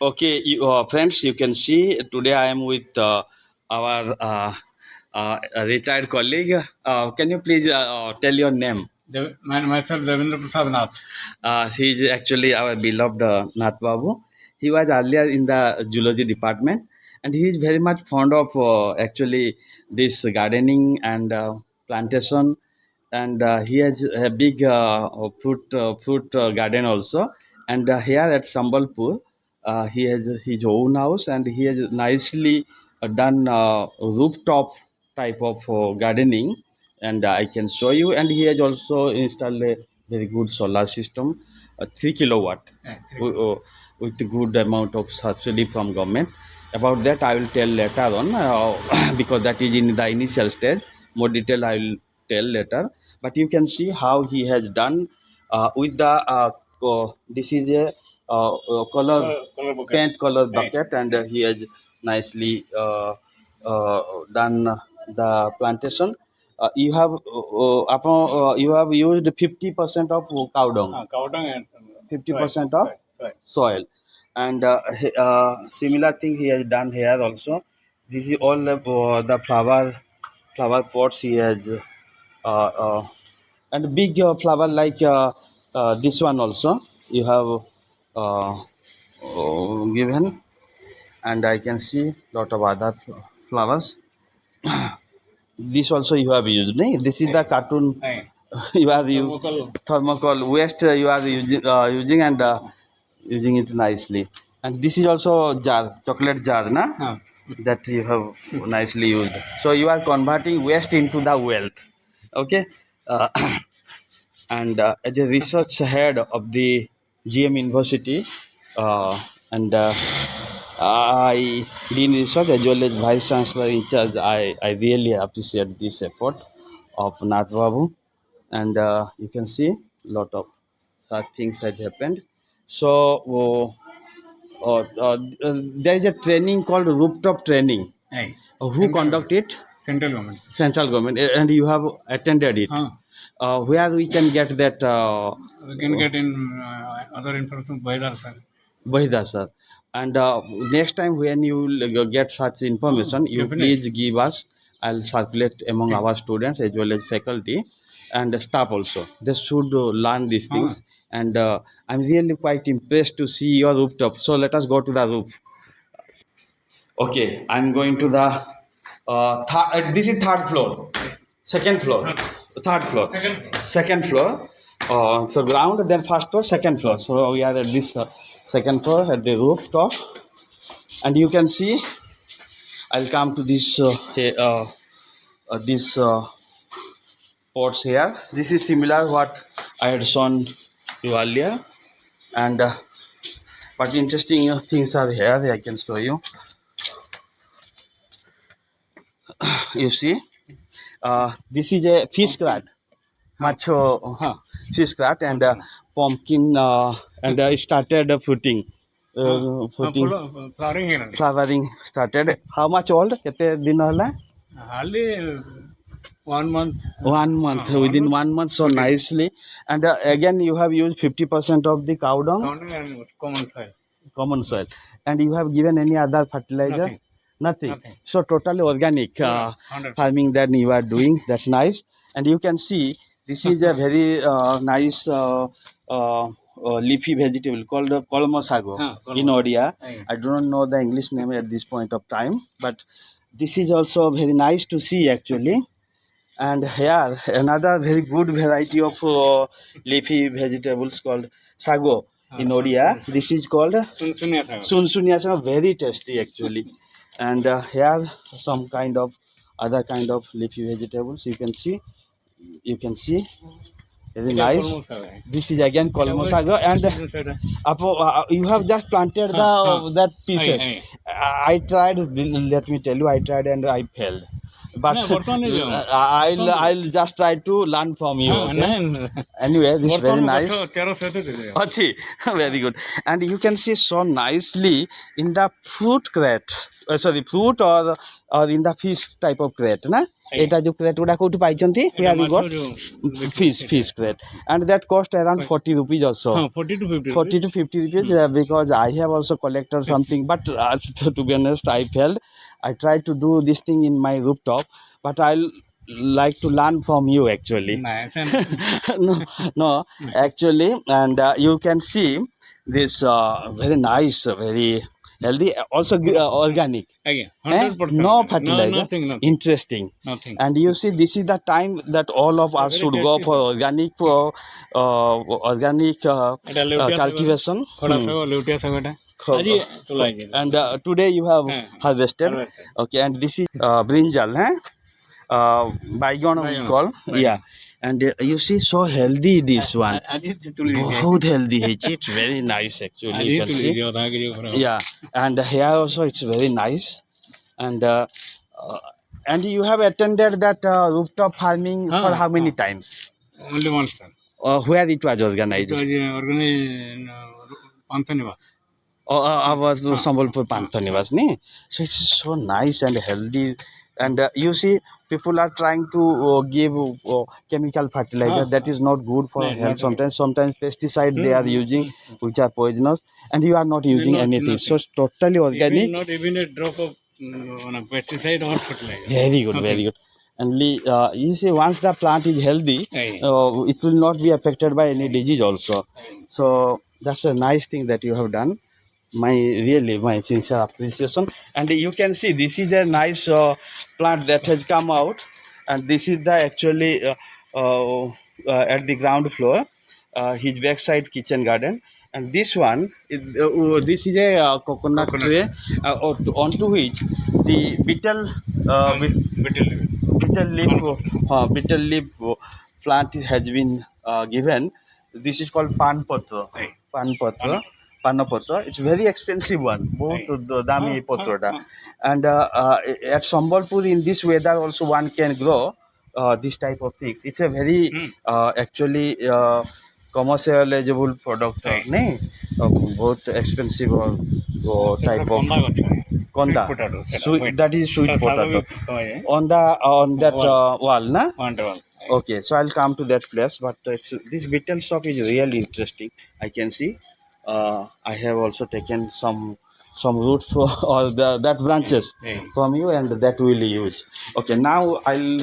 Okay, friends, you can see today I am with our retired colleague. Can you please tell your name? Myself, Devendra Prasad Nath. He is actually our beloved Nath Babu. He was earlier in the zoology department, and he is very much fond of actually this gardening and plantation. And he has a big fruit garden also. And here at Sambalpur, he has his own house, and he has nicely done rooftop type of gardening, and I can show you. And he has also installed a very good solar system, 3 kilowatt, with good amount of subsidy from government. About that, I will tell later on because that is in the initial stage. More detail I will tell later. But you can see how he has done with the this is a Color bucket. paint color bucket, and he has nicely done the plantation. You have used 50% of cow dung, Cow dung and 50% of soil. soil, and similar thing he has done here also. This is all the flower pots he has, and big flower like this one also you have uh, given, and I can see lot of other flowers. This also you have used, no? This is the cartoon Aye. you are Thermocol. thermocol waste you are using, and using it nicely. And this is also jar, chocolate jar, na? That you have nicely used. So you are converting waste into the wealth. Okay. Uh, and as a research head of the GM University, and I did research as well as vice chancellor in charge. I really appreciate this effort of Nath Babu, and you can see lot of such things has happened. So there is a training called rooftop training. Aye. Who conduct it? Central government. Central government, and you have attended it. Where we can get that? We can get in other information by the sir. Bahida sir. And next time when you will get such information, you Definitely. please give us. I'll circulate among our students as well as faculty and staff also. They should learn these things. And I'm really quite impressed to see your rooftop. So let us go to the roof. Okay, I'm going to the this is third floor, second floor, third floor, second floor. So ground, then first floor, second floor. So we are at this second floor at the rooftop, and you can see. I'll come to this ports here. This is similar what I had shown you earlier, and but interesting things are here. I can show you. You see, this is a fish crat, macho fish crat, and pumpkin, and started fruiting. Flowering here. Flowering started. How much old? Kete din hola? Hardly 1 month. 1 month. Within 1 month, so nicely. And again, you have used 50% of the cow dung, Cow dung and common soil, and you have given any other fertilizer? Nothing. Nothing. So totally organic 100%. farming that you are doing. That's nice. And you can see this is a very nice leafy vegetable called kolmosago in Odia. I do not know the English name at this point of time, but this is also very nice to see actually. And here another very good variety of leafy vegetables called sago in Odia. This is called sunsunya sago, very tasty actually. And here some kind of other kind of leafy vegetables you can see very nice. This is again kolmosago, and you have just planted the that pieces. I tried, let me tell you, I tried and I failed, but I'll just try to learn from you. Okay? Anyway, this is very nice. Achi, very good. And you can see so nicely in the fruit crate, fruit or or in the fish type of crate na eta jo crate guda koutu paichonti where you got fish crate and that cost around 40 rupees also 40 to 50 40 to 50 rupees because I have also collected something but to be honest I failed. I tried to do this thing in my rooftop but I like to learn from you actually. nice no no actually and you can see this very nice very healthy also organic again eh? 100% No fertilizer. nothing Interesting. nothing And you see this is the time that all of us very should go tasty, for organic এটা লেউটিয়া শাক cultivation. খড়া শাক লেউটিয়া শাক এটা আজি তোলা হয়েছে And today you have harvested. harvested. Okay, and this is brinjal, bygone we Bygone. call. Yeah, and you see so healthy this one. আজি তুলে দিয়েছে बहुत healthy. It's very nice actually. আজি You can তুলে see. দিও তাকে যে করে Yeah, and here also it's very nice. And you have attended that rooftop farming for how many times? only one sir Where it was organized? it was organized Panthanivas Our Sambalpur Panthanivas, ne? So it's so nice and healthy. And you see, people are trying to give chemical fertilizer that is not good for No, health. not Sometimes pesticide they are using which are poisonous, and you are not using not- anything. nothing. So it's totally organic. even, not even a drop of on a pesticide or fertilizer Very good, very good. Only you see, once the plant is healthy, Yeah. it will not be affected by any disease also. So that's a nice thing that you have done. My sincere appreciation. And you can see this is a nice plant that has come out, and this is the actually at the ground floor, his backside kitchen garden. And this one this is a coconut tray onto which the betel betel leaf plant has been given. This is called pan patra panapatra. It's very expensive one, both dami potrota. And at Sambalpur in this weather also one can grow this type of things. It's a very actually commercializable product nahi both expensive or type of konda sweet, that is sweet potato on that wall na. wonderful Okay, so I'll come to that place, but this betel shop is really interesting. I can see. I have also taken some root for or that branches from you, and that will use. Okay, now I'll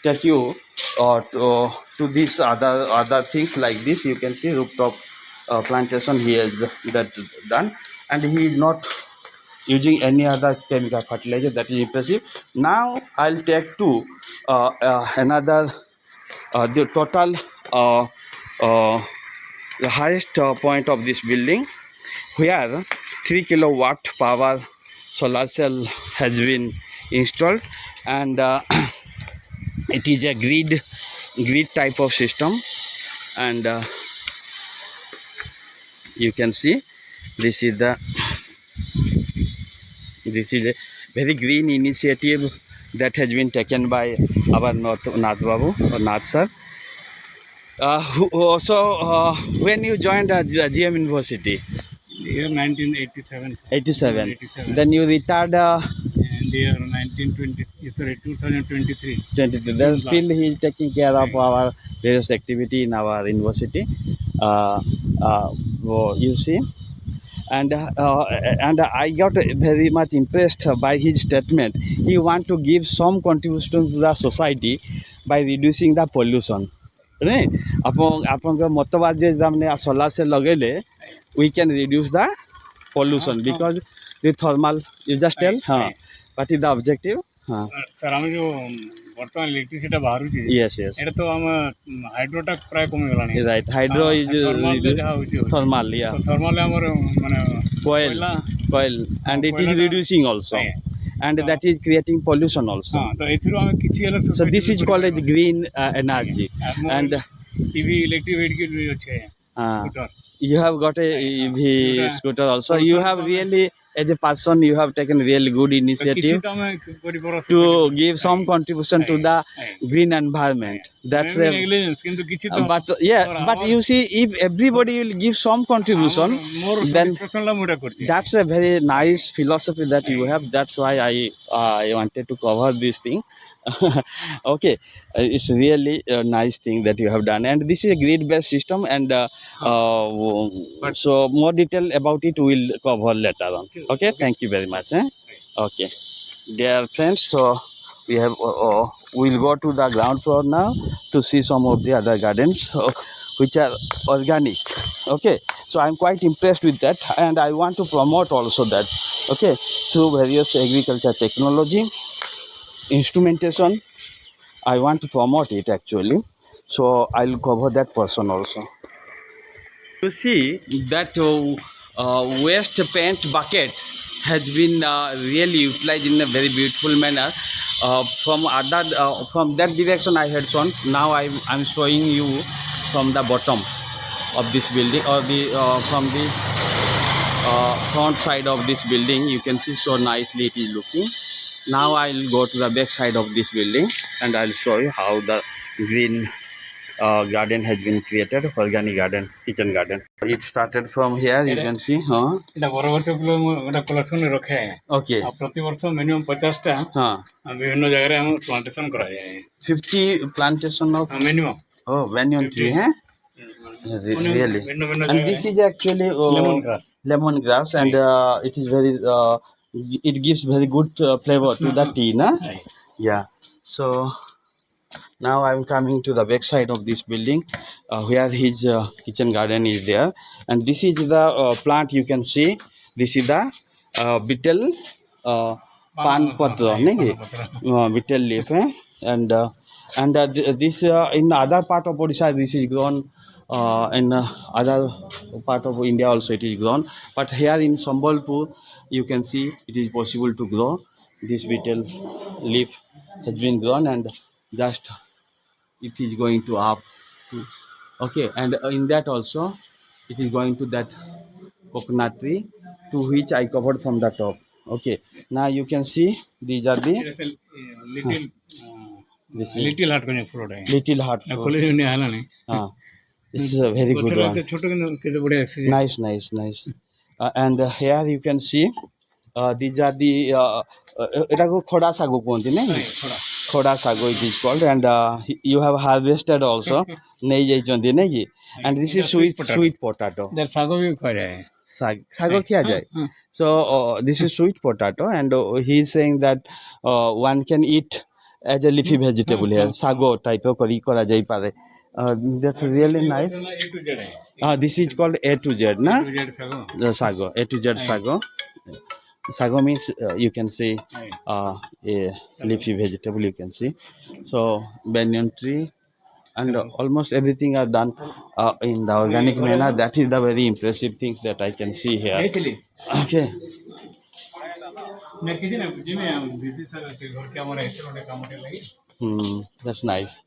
take you to these other things like this. You can see rooftop plantation. He has that done, and he is not using any other chemical fertilizer. That is impressive. Now I'll take to another the total the highest point of this building, where 3 kilowatt power solar cell has been installed, and it is a grid type of system. And you can see this is a very green initiative that has been taken by our Nath Babu or Nath sir. When you joined GM University? year 1987 sir. 87. 87. Then you retired and year 1920 sorry 2023 22. Then still he is taking care of our various activity in our university. You see, and I got very much impressed by his statement. He want to give some contribution to the society by reducing the pollution. Right? ଆପଣଙ୍କ ମତବାଦ ଯେ ତାମାନେ solar cell ଲଗେଇଲେ we can reduce the pollution because the thermal, you just tell what is the objective? Sir ଆମେ ଯୋଉ ବର୍ତ୍ତମାନ electricity ବାହାରୁଛି Yes, yes. ଏଟା ତ ଆମ ହାଇଡ୍ରୋଟା ପ୍ରାୟ କମିଗଲାଣି Right, hydro is ଥର୍ମାଲ ଯାହା ହଉଛି thermal, yeah, ଥର୍ମାଲ ଆମର ମାନେ coil, and it is reducing also, and that is creating pollution also. ତ ଏଥିରୁ ଆମେ କିଛି ହେଲେ So this is called as green energy. And TV electric vehicle ବି ଅଛି you have got a EV scooter also. You have really as a person, you have taken really good କିଛି initiative ତ ଆମେ କରିବାର ଅଛି to କରିବୁ। give some contribution to the ଆଜ୍ଞା, green environment. That's ଆମେ a ନେଗ୍ଲିଜେନ୍ସ କିନ୍ତୁ କିଛି ତ but yeah, ଆମର but you see, if everybody will give some contribution, ମୋର then ସାଟିସ୍ଫାକ୍ସନ୍ ଲା ମୁଁ ଏଇଟା କରିଛି। that's a very nice philosophy that you have. That's why I wanted to cover this thing. Okay, it's really a nice thing that you have done, and this is a grid-based system, and But so more detail about it we'll cover later on. Okay, thank you very much. Okay, dear friends, so we'll go to the ground floor now to see some of the other gardens which are organic. Okay, so I'm quite impressed with that, and I want to promote also that. Okay, through various agriculture technology, instrumentation, I want to promote it actually. So I'll cover that person also. You see that waste paint bucket has been really utilized in a very beautiful manner. From that direction I had shown. Now I'm showing you from the bottom of this building, or the from the front side of this building. You can see so nicely it is looking. Now I'll go to the back side of this building and I'll show you how the green garden has been created, organic garden, kitchen garden. It started from here, you can see. ଏଇଟା ବରଗଛ ଫୁଲ ମୁଁ ଗୋଟେ କଲେକ୍ସନରେ ରଖେ। Okay. ଆଉ ପ୍ରତିବର୍ଷ minimum 50ଟା ବିଭିନ୍ନ ଜାଗାରେ ଆମ ପ୍ଲାଣ୍ଟେସନ କରାଯାଏ। 50 plantation of minimum banyan tree, really. And this is actually lemon grass, and it is very it gives very good flavor to the tea, na? Yeah. So now I'm coming to the back side of this building where his kitchen garden is there, and this is the plant you can see. This is the betel pan patra, betel leaf, and this in other part of Odisha this is grown. In other part of India also it is grown, but here in Sambalpur you can see it is possible to grow. This betel leaf has been grown, and just it is going to up to, okay, and in that also it is going to that coconut tree to which I covered from the top. Okay, now you can see these are the little this is little heart କନିଆ ଫୁଲଟା little heart fruit. ଖୋଲି ହେଲାଣି। This is a very good ଗଛଟା one. ଏତେ ଛୋଟ କିନ୍ତୁ କେତେ ବଢ଼ିଆ ଆସିଛି। Nice. And here you can see these are the ଏଟାକୁ ଖଡ଼ା ଶାଗ କୁହନ୍ତି ନାଇଁ, ଖଡ଼ା ଶାଗ it is called, and you have harvested also ନେଇ ଯାଇଛନ୍ତି ନାଇଁ କି, and this is sweet potato. ଶାଗ ବି ଖୁଆଯାଏ। ଶାଗ ଖିଆଯାଏ. So this is sweet potato, and he is saying that one can eat as a leafy vegetable here. ଶାଗ type of କରା ଯାଇ ପାରେ. That's really nice. This is called A to Z, na? The sago, A to Z sago. Sago means you can see a leafy vegetable, you can see. So banyan tree and almost everything are done in the organic manner. That is the very impressive things that I can see here. Okay. That's nice.